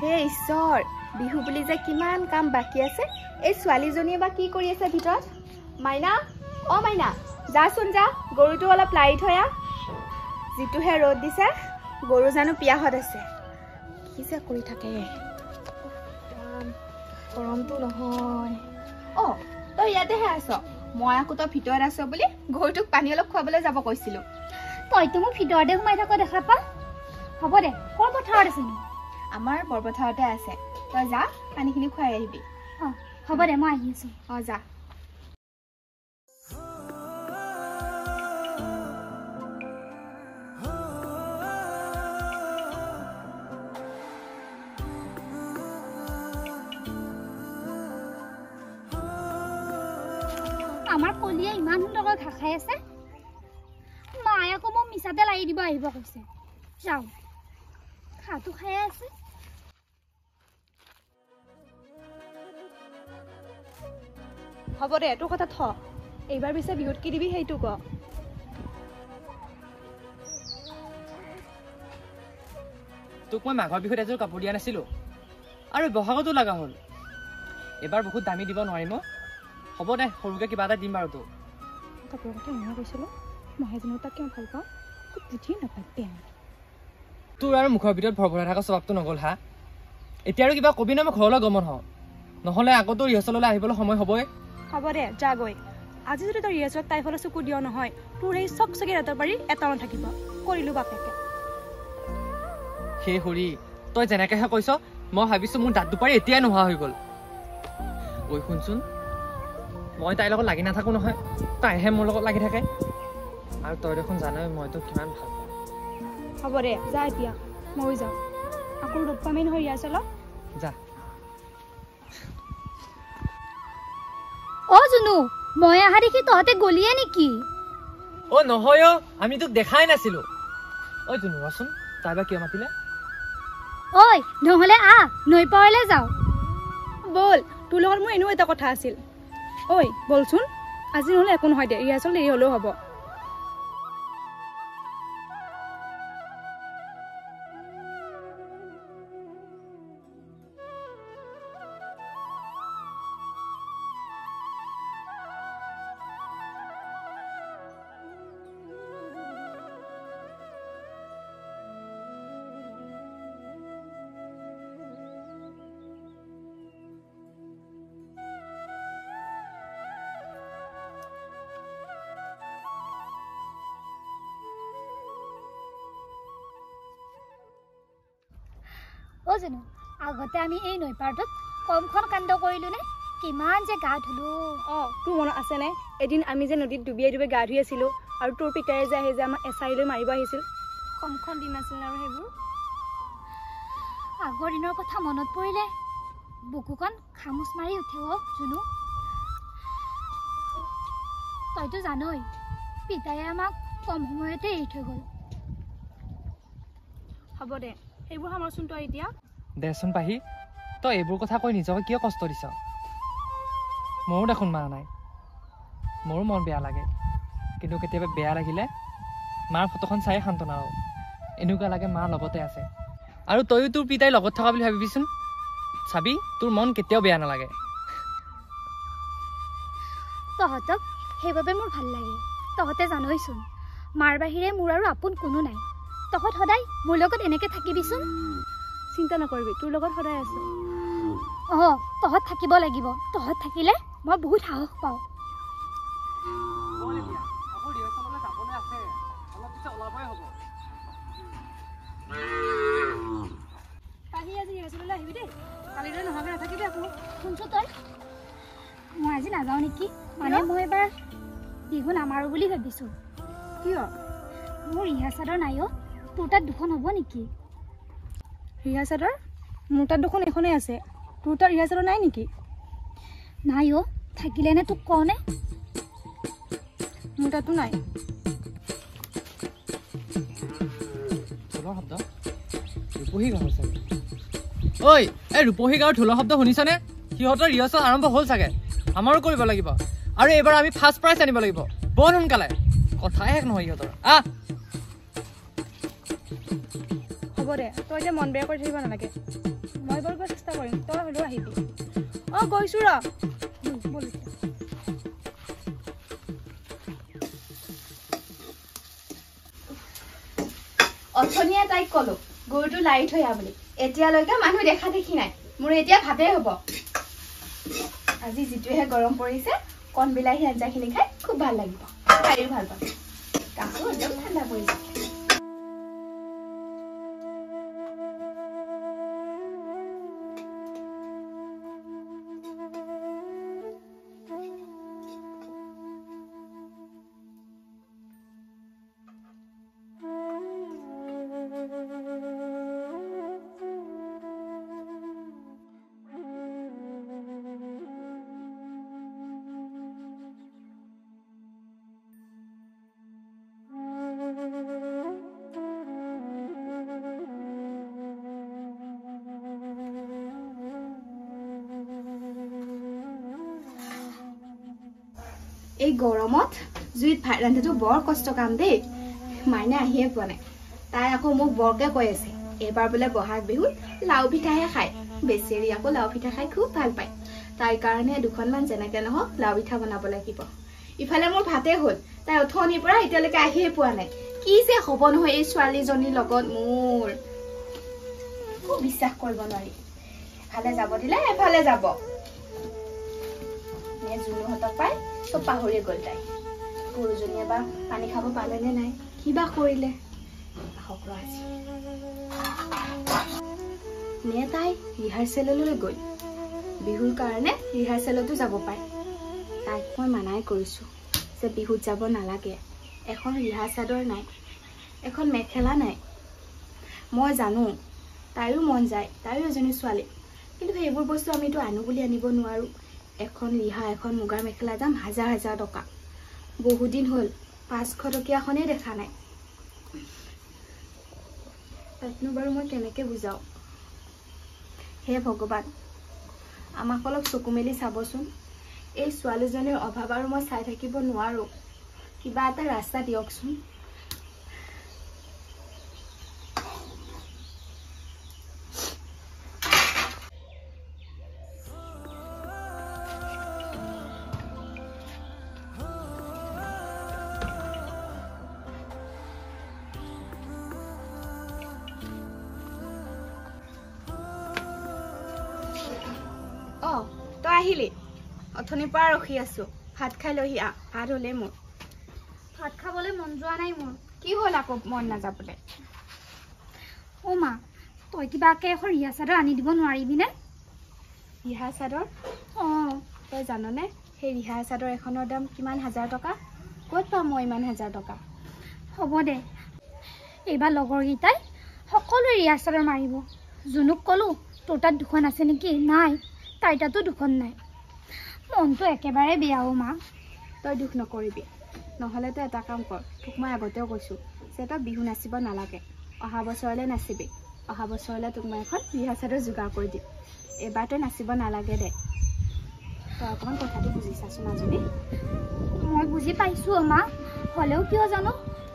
হে ঈশ্বৰ বিহু বুলি যে কিমান কাম বাকি আছে এই ছোৱালীজনীয়ে বা কি কৰি আছে ভিতৰত মাইনা অ মাইনা যাচোন যা গৰুটো অলপ লাৰি থয়া যিটোহে ৰ'দ দিছে গৰু জানো পিয়াহত আছে কি যে কৰি থাকে গৰমটো নহয় অ তই ইয়াতেহে আছ মই আকৌ তই ভিতৰত আছ বুলি গৰুটোক পানী অলপ খুৱাবলৈ যাব কৈছিলো তইতো মোক ভিতৰতে সোমাই থকা দেখা পা হ'ব দে কৰ পথাৰত আছে নো আমাৰ বৰপথাৰতে আছে তই যা পানীখিনি খুৱাই আহিবি হ'ব দে মই আহি আছো যা আমাৰ কলিয়ে ইমান সুন্দৰকৈ ঘাঁহ খাই আছে মায়ে আকৌ মোক মিছাতে লাগি দিব আহিব কৈছে যাওঁ ঘাঁহটো খাই আছে হ'ব দে তোৰ কথা থ এইবাৰ পিছে বিহুত কি দিবি সেইটো ক তোক মই মাঘৰ বিহুত এযোৰ কাপোৰ দিয়া নাছিলো আৰু বহাগতো লগা হ'ল এবাৰ বহুত দামী দিব নোৱাৰিম হ'ব দে সৰুকৈ কিবা এটা দিম বাৰু তোক কাপোৰৰ কথা এনেহে কৈছিলোঁ মই এজনী তাক কিয় ভাল পাওঁ তোক বুজি নাপায় বেয়া তোৰ আৰু মুখৰ ভিতৰত ভৰভৰাই থকা স্বভাৱটো নগ'ল হা এতিয়া আৰু কিবা কবি ন মই ঘৰলৈ গমন হওঁ নহ'লে আকৌ তোৰ ৰিহাৰ্চেললৈ আহিবলৈ সময় হ'বই হ'ব দে যা গৈ আজি যদি তই ৰিহাৰ্চেলত টাইফলৈ চকু দিয় নহয় তোৰ সেই চকচকী ৰাতৰ পাৰি এটাও নাথাকিব কৰিলোঁ বাপেকে সেই হৰি তই যেনেকৈহে কৈছ মই ভাবিছোঁ মোৰ দাঁত দুপাৰি এতিয়াই নোহোৱা হৈ গ'ল ঐ শুনচোন মই তাইৰ লগত লাগি নাথাকোঁ নহয় তাইহে মোৰ লগত লাগি থাকে আৰু তই দেখোন জানই মই তোক কিমান ভাল পাওঁ হ'ব দে যা এতিয়া ময়ো যাওঁ আকৌ লগ পামেই নহয় ৰিহাৰ্চেলত যা অ জুনু মই অহা দেখি তহঁতে গলিয়ে নেকি অ নহয় আমি তোক দেখাই নাছিলোঁ ঐ জুনু ৰচোন তাই বা কিয় মাতিলে ঐ নহ'লে নৈ পাৰলৈ যাওঁ ব'ল তোৰ লগত মোৰ এনেও এটা কথা আছিল ঐ বলচোন আজি নহ'লে একো নহয় দে ৰিহাৰ্চেল দেৰি হ'লেও হ'ব অ জুনু আগতে আমি এই নৈ পাৰটোত কমখন কাণ্ড কৰিলোঁ নে কিমান যে গা ধুলোঁ তোৰ মনত আছেনে এদিন আমি যে নদীত ডুবিয়াই ডুবিয়াই গা ধুই আছিলোঁ আৰু তোৰ পিতাৰে যে আহি যে আমাক এছাৰিলৈ মাৰিব আহিছিল কমখন দিন আছিল আৰু সেইবোৰ আগৰ দিনৰ কথা মনত পৰিলে বুকুখন খামুচ মাৰি উঠে জুনু তইতো জানই পিতায়ে আমাক কম সময়তে এৰি থৈ গ'ল হ'ব দে সেইবোৰ সামৰচোন তই এতিয়া দেচোন পাহি তই এইবোৰ কথা কৈ নিজকে কিয় কষ্ট দিছ মোৰো দেখোন মা নাই মোৰো মন বেয়া লাগে কিন্তু কেতিয়াবা বেয়া লাগিলে মাৰ ফটোখন চাই সান্তনা লওঁ এনেকুৱা লাগে মা লগতে আছে আৰু তয়ো তোৰ পিতাই লগত থকা বুলি ভাবিবিচোন চাবি তোৰ মন কেতিয়াও বেয়া নালাগে তহঁতক সেইবাবে মোৰ ভাল লাগে তহঁতে জানইচোন মাৰ বাহিৰে মোৰ আৰু আপোন কোনো নাই তহঁত সদায় মোৰ লগত এনেকৈ থাকিবিচোন চিন্তা নকৰিবি তোৰ লগত সদায় আছে তহঁত থাকিব লাগিব তহঁত থাকিলে মই বহুত সাহস পাওঁ আহিবি দেই কালিলৈ নহ'লে নাথাকিবি আকৌ শুনছো তই মই আজি নাযাওঁ নেকি মানে মই এবাৰ বিহু নামাৰো বুলি ভাবিছোঁ কিয় মোৰ ৰিহা চাদৰ নাই তোৰ তাত দুখন হ'ব নেকি ৰিহা চাদৰ মোৰ তাত দুখন এখনেই আছে তোৰ তাত ৰিহা চাদৰ নাই নেকি নাই থাকিলেনে তোক কওঁনে মোৰ তাতো নাই ঐ এই ৰূপহী গাঁৱৰ ঢোলৰ শব্দ শুনিছনে সিহঁতৰ ৰিহাৰ্চেল আৰম্ভ হ'ল চাগে আমাৰো কৰিব লাগিব আৰু এইবাৰ আমি ফাৰ্ষ্ট প্ৰাইজ আনিব লাগিব বৰ সোনকালে কথাই শেষ নহয় সিহঁতৰ হ'ব দে তই এতিয়া মন বেয়া কৰি থাকিব নালাগে মই বৰ চেষ্টা কৰিম তই হ'লেও আহিবি অঁ গৈছোঁ ৰ বল অথনিয়ে তাইক ক'লো গৰুটো লাৰি থৈ আহ বুলি এতিয়ালৈকে মানুহ দেখা দেখি নাই মোৰ এতিয়া ভাতেই হ'ব আজি যিটোহে গৰম পৰিছে কণ বিলাহী আঞ্জাখিনি খাই খুব ভাল লাগিব খাইও ভাল পাম গাটো একদম ঠাণ্ডা পৰিছে এই গৰমত জুইত ভাত ৰান্ধাটো বৰ কষ্ট কাম দেই মাইনা আহিয়ে পোৱা নাই তাই আকৌ মোক বৰকে কৈ আছে এবাৰ বোলে বহাগ বিহুত লাও পিঠাহে খায় বেচেৰি আকৌ লাও পিঠা খাই খুব ভাল পায় তাইৰ কাৰণে দুখনমান যেনেকে নহওক লাও পিঠা বনাব লাগিব ইফালে মোৰ ভাতে হ'ল তাই অথনিৰ পৰা এতিয়ালৈকে আহিয়ে পোৱা নাই কি যে হ'ব নহয় এই ছোৱালীজনীৰ লগত মোৰ খুব বিশ্বাস কৰিব নোৱাৰি এফালে যাব দিলে এফালে যাব নে জুনুহঁতক পাই চব পাহৰিয়ে গ'ল তাই গৰুজনীয়ে বা পানী খাব পালেনে নাই কিবা কৰিলে আহক আজি নে তাই ৰিহাৰ্চেললৈ গ'ল বিহুৰ কাৰণে ৰিহাৰ্চেলতো যাব পাৰে তাইক মই মানাই কৰিছোঁ যে বিহুত যাব নালাগে এখন ৰিহা চাদৰ নাই এখন মেখেলা নাই মই জানো তাইৰো মন যায় তাইৰো এজনী ছোৱালী কিন্তু সেইবোৰ বস্তু আমিতো আনো বুলি আনিব নোৱাৰোঁ এখন ৰিহা এখন মুগাৰ মেখেলা দাম 1000 টকা বহুদিন হ'ল 500 টকীয়াখনেই দেখা নাই তাতনো বাৰু মই কেনেকৈ বুজাওঁ হে ভগৱান আমাক অলপ চকু মেলি চাবচোন এই ছোৱালীজনীৰ অভাৱ আৰু মই চাই থাকিব নোৱাৰোঁ কিবা এটা ৰাস্তা দিয়কচোন তই আহিলি অথনিৰ পৰা ৰখি আছো ভাত খাই লহি ভাত হ'লে মোৰ ভাত খাবলৈ মন যোৱা নাই মোৰ কি হ'ল আকৌ মন নাযাবলৈ অ' মা তই কিবাকে এখন ৰিহা চাদৰ আনি দিব নোৱাৰিবিনে ৰিহা চাদৰ অঁ তই জাননে সেই ৰিহা চাদৰ এখনৰ দাম কিমান 1000 টকা ক'ত পাম মই ইমান 1000 টকা হ'ব দে এইবাৰ লগৰকেইটাই সকলোৱে ৰিহা চাদৰ মাৰিব জুনুক ক'লোঁ তোৰ তাত দুখন আছে নেকি নাই তাইৰ তাতো দুখন নাই মনটো একেবাৰে বেয়াও মা তই দুখ নকৰিবি নহ'লে তই এটা কাম কৰ তোক মই আগতেও কৈছোঁ যে তই বিহু নাচিব নালাগে অহা বছৰলৈ নাচিবি অহা বছৰলৈ তোক মই এখন ৰিহা চাদৰ যোগাৰ কৰি দিম এবাৰ তই নাচিব নালাগে দে তই অকণমান কথাটো বুজি চাচোন মাজনী মই বুজি পাইছোঁ মা হ'লেও কিয় জানো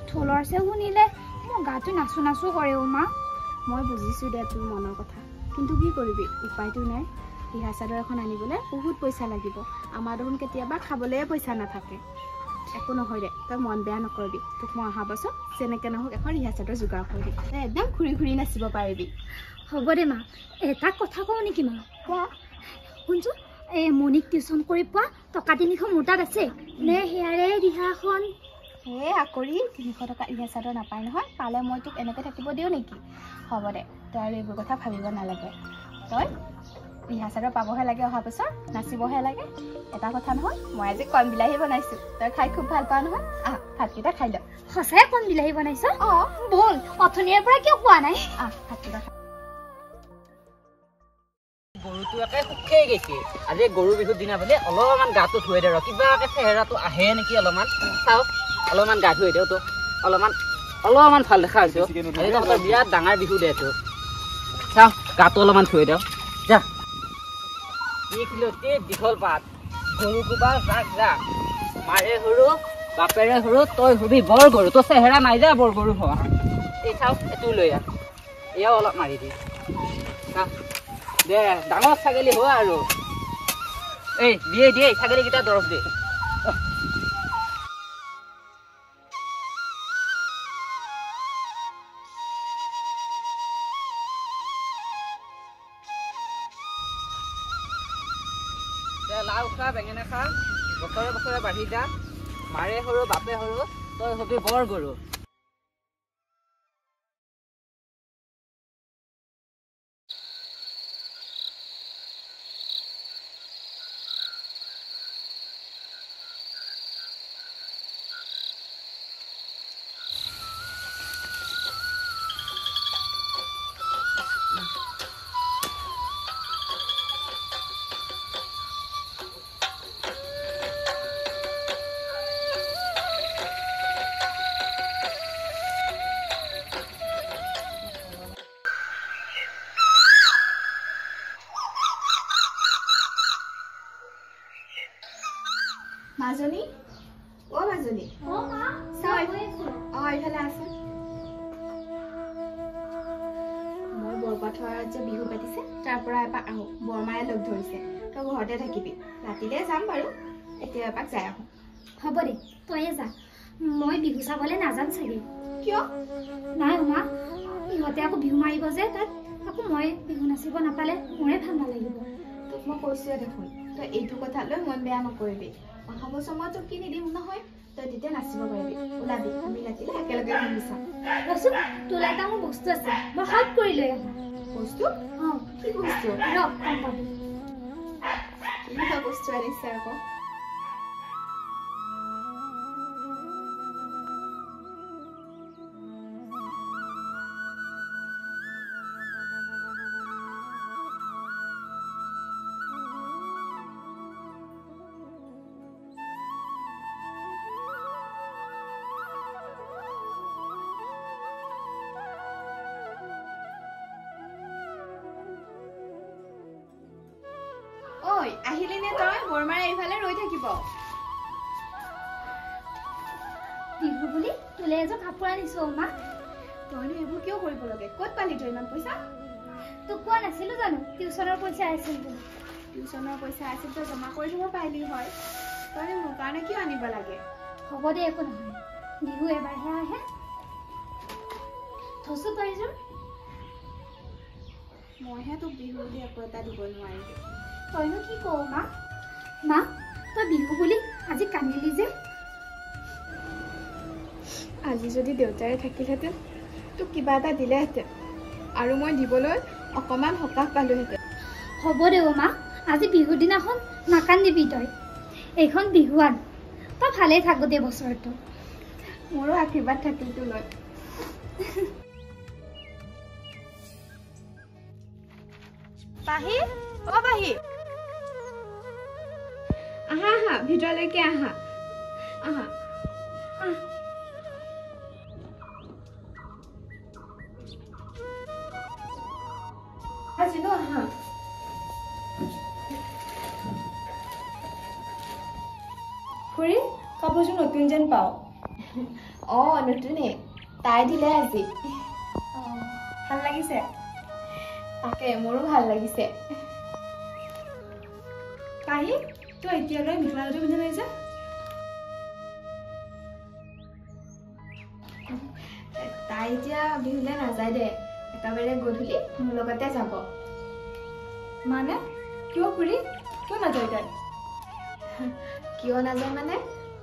ঢোলৰ চেও শুনিলে মোৰ গাটো নাচো নাচো কৰে মা মই বুজিছোঁ দে তোৰ মনৰ কথা কিন্তু কি কৰিবি উপায়টো নাই ৰিহা চাদৰ এখন আনিবলৈ বহুত পইচা লাগিব আমাৰ দেখোন কেতিয়াবা খাবলৈয়ে পইচা নাথাকে একো নহয় দে তই মন বেয়া নকৰিবি তোক মই অহা বছৰ যেনেকৈ নহওক এখন ৰিহা চাদৰ যোগাৰ কৰি দিম তই একদম ঘূৰি ঘূৰি নাচিব পাৰিবি হ'ব দে মা এটা কথা কওঁ নেকি মা কোৱা শুনচোন এই মণিক টিউশ্যন কৰি পোৱা টকা 300 মোৰ তাত আছে নে সেয়াৰে ৰিহাখন হে আকৰি 300 টকা ৰিহা চাদৰ নাপায় নহয় পালে মই তোক এনেকৈ থাকিব দিওঁ নেকি হ'ব দে তই আৰু এইবোৰ কথা ভাবিব নালাগে তই ৰিহা চাদৰ পাবহে লাগে অহা বছৰ নাচিবহে লাগে এটা কথা নহয় মই আজি কণ বিলাহী বনাইছোঁ তই খাই খুব ভাল পাওঁ নহয় ভাতকেইটা খাই ল সঁচাই কণ বিলাহী বনাইছ অঁ ব'ল অথনিৰ পৰা কিয় কোৱা নাই ভাতকেইটা খাই গৰুটো একে সুখেই গৈছে আজি গৰু বিহুৰ দিনা বুলি অলপমান গাটো ধুই দে ৰ কিবাকে চেহেৰাটো আহে নেকি অলপমান চাওঁ অলপমান গা ধুই দিওঁ তো অলপমান ভাল দেখা হৈছে বিৰাট ডাঙৰ বিহু দে তোৰ চাওঁ গাটো অলপমান ধুই দিওঁ যা দীঘল পাত গৰু কোবা যাক যাক মাৰে সৰু বাপেৰে সৰু তই হবি বৰ গৰু তোৰ চেহেৰা নাই যা বৰ গৰু হোৱা এই চাওঁ এইটো লৈ আহ এয়াও অলপ মাৰি দি চাওঁ দে ডাঙৰ ছাগলী হোৱা আৰু এই দিয়ে দিয়ে ছাগলীকেইটা দৰৱ দে লাও খা বেঙেনা খা বছৰে বছৰে বাঢ়ি যা মাৰে সৰু বাপে সৰু তই হবি বৰ গৰু মাজনী অ মাজনী এইফালে আছে মই বৰপথাৰত যে বিহু পাতিছে তাৰ পৰা এপাক আহো বৰমায়ে লগ ধৰিছে তই ঘৰতে থাকিবি ৰাতিলে যাম বাৰু এতিয়া এপাক যাই আহো হ'ব দে তয়ে যা মই বিহু চাবলৈ নাযাম চাগে কিয় নাই মা ইহঁতে আকৌ বিহু মাৰিব যে তাত আকৌ মই বিহু নাচিব নাপালে মোৰে ভাল নালাগিব তোক মই কৈছোৱে দেখোন তই এইটো কথা লৈ মন বেয়া নকৰিবি অহা বছৰ মই তোক কিনি দিম নহয় তই তেতিয়া নাচিব পাৰিবি ওলাবি আমি ৰাতিলে একেলগে ঘূৰি চাম ৰচোন তোলা এটা মোৰ বস্তু আছে মই হাত কৰি লৈ আহোঁ বস্তু কি বস্তু ৰ কম পাবি কিবা বস্তু আনিছে আকৌ আহিলি নে তই বৰমাৰে এইফালে ৰৈ থাকিব বিহু বুলি তোলে এযোৰ কাপোৰ আনিছো মা তইনো এইবোৰ কিয় কৰিব লাগে ক'ত পালি তই ইমান পইচা তোক কোৱা নাছিলো জানো টিউচনৰ পইচা আছিল বুলি টিউচনৰ পইচা আছিল তই জমা কৰি দিব পাৰিলি হয় তই মোৰ কাৰণে কিয় আনিব লাগে হ'ব দে একো নহয় বিহু এবাৰহে আহে থৈছো তই এযোৰ মইহে তোক বিহু বুলি একো এটা দিব নোৱাৰিলো তইনো কি কওঁ মা মা তই বিহু বুলি আজি কান্দিলি যে আজি যদি দেউতাৰে থাকিলহেঁতেন তোক কিবা এটা দিলেহেঁতেন আৰু মই দিবলৈ অকণমান সকাহ পালোহেঁতেন হ'ব দে মা আজি বিহুৰ দিনাখন নাকান্দিবি তই এইখন বিহুৱান তই ভালেই থাক গোটেই বছৰটো মোৰো আশীৰ্বাদ থাকিল তোলৈ পাহি অ পাহি আহা আহা ভিতৰলৈকে আহা আহা আজিনো আহা খুৰী কাপোৰযোৰ নতুন যেন পাওঁ নতুনে তাই দিলে আজি ভাল লাগিছে তাকে মোৰো ভাল লাগিছে পাহি তই এতিয়ালৈ মেখেলা চাদৰ পিন্ধা নাই যে তাই এতিয়া বিহুলে নাযায় দে একেবাৰে গধূলি মোৰ লগতে যাব মানে কিয় খুৰী কিয় নাযায় তাই কিয় নাযায় মানে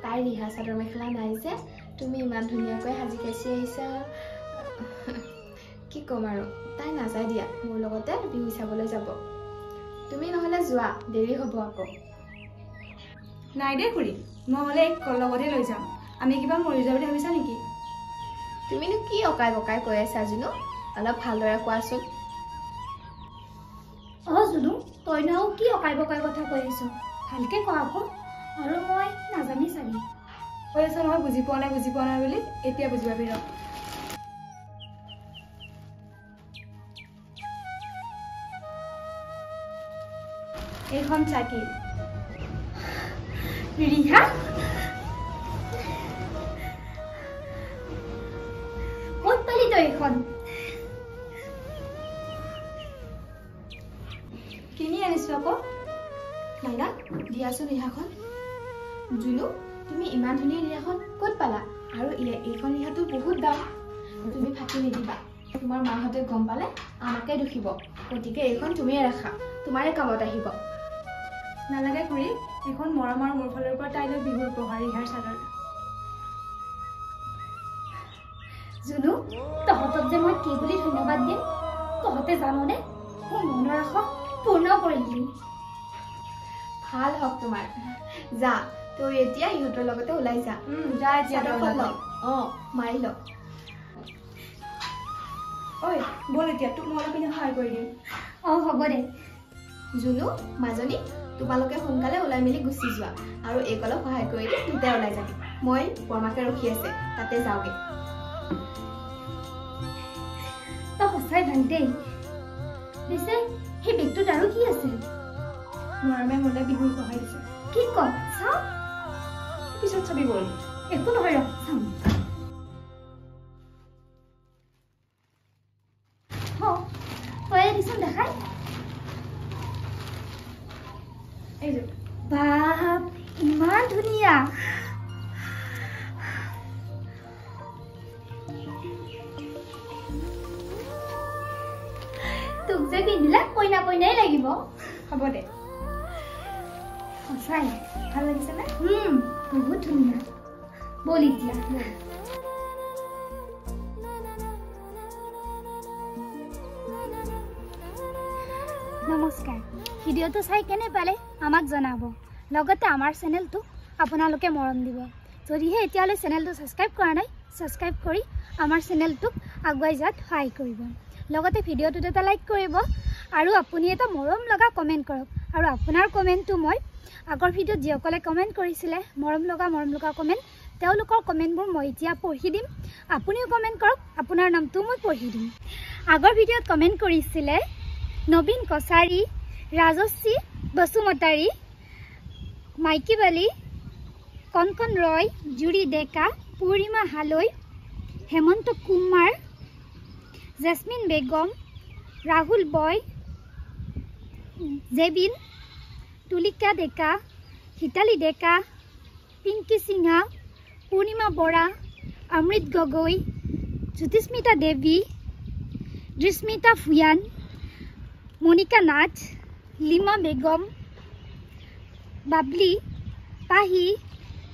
তাই ৰিহা চাদৰ মেখেলা নাই যে তুমি ইমান ধুনীয়াকৈ সাজি কাচি আহিছা কি ক'ম আৰু তাই নাযায় দিয়া মোৰ লগতে বিহু চাবলৈ যাব তুমি নহ'লে যোৱা দেৰি হ'ব আকৌ নাই দে খুৰী মই হ'লে লগতে লৈ যাম আমি কিবা মৰি যাওঁ বুলি ভাবিছা নেকি তুমিনো কি অকাই বকাই কৈ আছা জুনু অলপ ভালদৰে কোৱাচোন জুনু তইনো কি অকাই বকাই কথা কৈ আছ ভালকে কোৱা আকৌ আৰু মই নাজানি চাগে কৈ আছ নহয় বুজি পোৱা নাই বুলি এতিয়া বুজি পাবি ৰ এইখন চাইকেল ৰিহা ক'ত পালি তই এইখন দিয়াচোন ৰিহাখন। জুনু, তুমি ইমান ধুনীয়া ৰিহাখন ক'ত পালা? আৰু এইখন ৰিহাটো বহুত দাম। তুমি ফাটি নিদিবা, তোমাৰ মাহঁতে গম পালে আমাকে দুখিব। গতিকে এইখন তুমিয়ে ৰাখা, তোমাৰে কামত আহিব। নালাগে খুৰী, এইখন মৰম আৰু মোৰ ফালৰ পৰা তাইলৈ বিহুৰ উপহাৰ ৰিহাৰ চাদৰ। জুনু, তহঁতক যে মই কি বুলি ধন্যবাদ দিম। তহঁতে জাননে মোৰ মনৰ আশা পূৰ্ণ কৰি দিলি। ভাল হওক তোমাৰ। যা, তই এতিয়া ইহঁতৰ লগতে ওলাই যা। যা এতিয়া মাৰি ল। ঐ ব'ল এতিয়া, তোক মই অলপ সহায় কৰি দিম। হ'ব দে। জুনু, মাজনী, তোমালোকে সোনকালে ওলাই মেলি গুচি যোৱা আৰু এইক অলপ সহায় কৰি দি দুটাই ওলাই যাবি। মই বৰমাকে ৰখি আছে, তাতে যাওঁগে। তই সঁচাই ভাল দেই। পিছে সেই বেগটোত আৰু কি আছিল? মৰমে মোলৈ বিহুৰ উপহাৰ দিছে। কি ক? চাওঁ। পিছত চাবি ব'ল। একো নহয়, ৰ চাম। তই দিচোন দেখাই। এইযোৰ। বাপ, ইমান ধুনীয়া। তোক যে পিন্ধিলে কইনা কইনাই লাগিব। হ'ব দে। সঁচাই ভাল লাগিছেনে? বহুত ধুনীয়া। বল এতিয়া। নমস্কাৰ। ভিডিঅ'টো চাই কেনে পালে আমাক জনাব। লগতে আমাৰ চেনেলটোক আপোনালোকে মৰম দিব। যদিহে এতিয়ালৈ চেনেলটো ছাবস্ক্ৰাইব কৰা নাই, ছাবস্ক্ৰাইব কৰি আমাৰ চেনেলটোক আগুৱাই যোৱাত সহায় কৰিব। লগতে ভিডিঅ'টোত এটা লাইক কৰিব আৰু আপুনি এটা মৰম লগা কমেণ্ট কৰক। আৰু আপোনাৰ কমেণ্টটো মই আগৰ ভিডিঅ'ত যিসকলে কমেণ্ট কৰিছিলে মৰম লগা কমেণ্ট, তেওঁলোকৰ কমেণ্টবোৰ মই এতিয়া পঢ়ি দিম। আপুনিও কমেণ্ট কৰক, আপোনাৰ নামটো মই পঢ়ি দিম। আগৰ ভিডিঅ'ত কমেণ্ট কৰিছিলে নবীন কছাৰী, ৰাজশ্ৰী বসুমতাৰী, মাইকী বালি, কনকন ৰয়, জুৰি ডেকা, পূৰ্ণিমা হালৈ, হেমন্ত কুমাৰ, জেচমিন বেগম, ৰাহুল বয়, জেবিন, তুলিকা ডেকা, হিতালী ডেকা, পিংকি সিংহা, পূৰ্ণিমা বৰা, অমৃত গগৈ, জ্যোতিস্মিতা দেৱী, দৃস্মিতা ফুয়ান, মনিকা নাথ, লিমা বেগম, বাবলি, পাহি,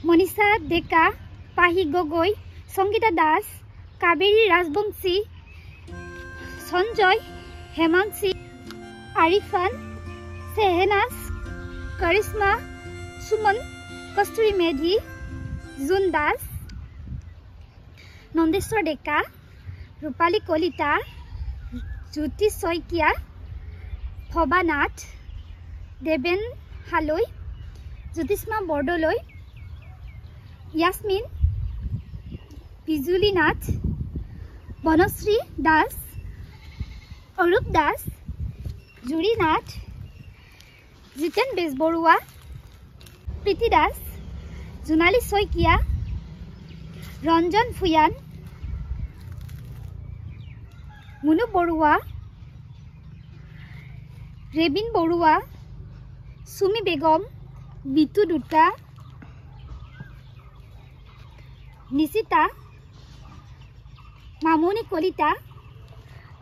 মনীষা ডেকা, পাহি গগৈ, সংগীতা দাস, কাবেৰী ৰাজবংশী, সঞ্জয়, হেমাংশী, আৰিফান, সেহেনাজ, কৰিশ্মা, সুমন, কস্তুৰী মেধি, জুন দাস, নন্দেশ্বৰ ডেকা, ৰূপালী কলিতা, জ্যোতি শইকীয়া, ভবা নাথ, দেৱেন হালৈ, জ্যোতিষ্মা বৰদলৈ, ইয়াসমিন, বিজুলী নাথ, বনশ্ৰী দাস, অৰূপ দাস, জুৰি নাথ, জিতেন বেজবৰুৱা, প্ৰীতি দাস, জোনালী শইকীয়া, ৰঞ্জন ফুয়ান, মুনু বৰুৱা, ৰেবিন বৰুৱা, সুমি বেগম, বিতু দুটা, নিশিতা, মামনি কলিতা,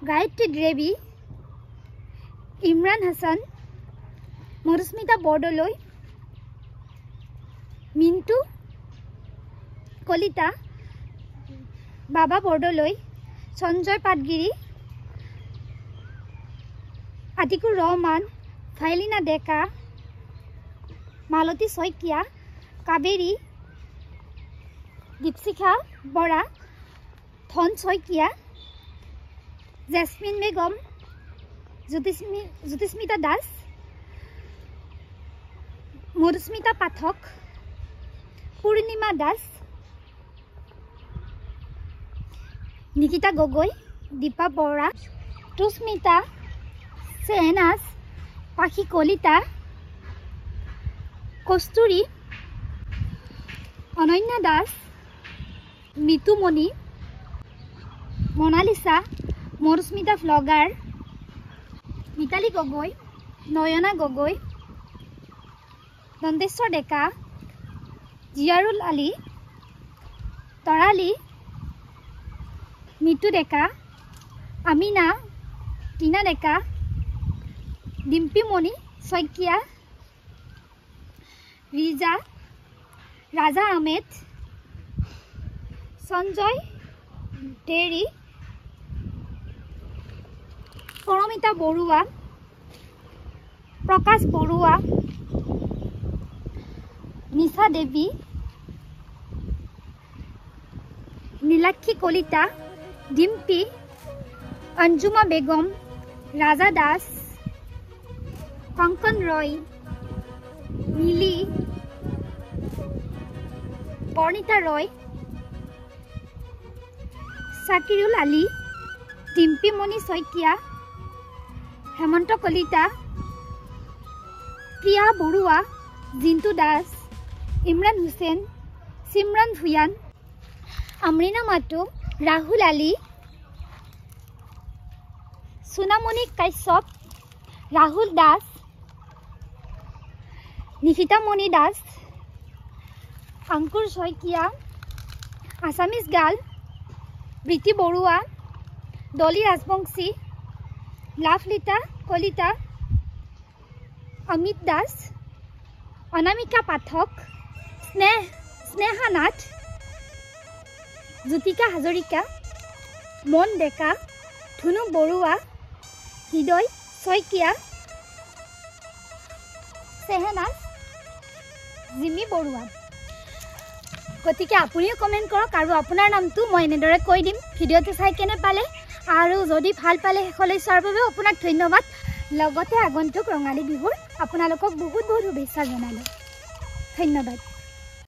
গায়ত্ৰী দেৱী, ইমৰান হাছান, মধুস্মিতা বৰদলৈ, মিণ্টু কলিতা, বাবা বৰদলৈ, সঞ্জয় পাটগিৰি, আতিকুৰ ৰহমান, ফাইলিনা ডেকা, মালতী শইকীয়া, কাবেৰী, দীপশিখা বৰা, ধন শইকীয়া, জেচমিন বেগম, জ্যোতিস্মিতা দাস, মধুস্মিতা পাঠক, পূৰ্ণিমা দাস, নিকিতা গগৈ, দীপা বৰা, তুস্মিতা, সেহেনাজ, পাখি কলিতা, কস্তুৰী, অনন্যা দাস, মিতুমণি, মনালিসা, মধুস্মিতা ভ্লগাৰ, মিতালী গগৈ, নয়না গগৈ, দন্তেশ্বৰ ডেকা, জিয়াৰুল আলী, তৰালী, মিতু ডেকা, আমিনা, টিনা ডেকা, ডিম্পীমণি শইকীয়া, ৰিজা, ৰাজা আহমেদ, সঞ্জয় ডেৰী, পৰমিতা বৰুৱা, প্ৰকাশ বৰুৱা, নিশা দেৱী, নীলাক্ষী কলিতা, ডিম্পী, অঞ্জুমা বেগম, ৰাজা দাস, কংকন ৰয়, নীলি, বৰ্ণিতা ৰয়, চাকিৰুল আলী, ডিম্পীমণি শইকীয়া, হেমন্ত কলিতা, প্ৰিয়া বৰুৱা, জিন্তু দাস, ইমৰান হুছেইন, চিমৰান ভূঞান, আমৰিনা মাটু, ৰাহুল আলী, সোনামণি কাশ্যপ, ৰাহুল দাস, নিশিতামণি দাস, আংকুৰ শইকীয়া, আছামিজ গাৰ্ল, প্ৰীতি বৰুৱা, ডলি ৰাজবংশী, লাভলিতা কলিতা, অমিত দাস, অনামিকা পাঠক, স্নেহা নাথ, জ্যোতিকা হাজৰিকা, মন ডেকা, ধুনু বৰুৱা, হৃদয় শইকীয়া, চেহেনাজ, জিমি বৰুৱা। গতিকে আপুনিও কমেণ্ট কৰক আৰু আপোনাৰ নামটো মই এনেদৰে কৈ দিম। ভিডিঅ'টো চাই কেনে পালে আৰু যদি ভাল পালে শেষলৈ চোৱাৰ বাবে আপোনাক ধন্যবাদ। লগতে আগন্তুক ৰঙালী বিহুৰ আপোনালোকক বহুত বহুত শুভেচ্ছা জনালোঁ। ধন্যবাদ।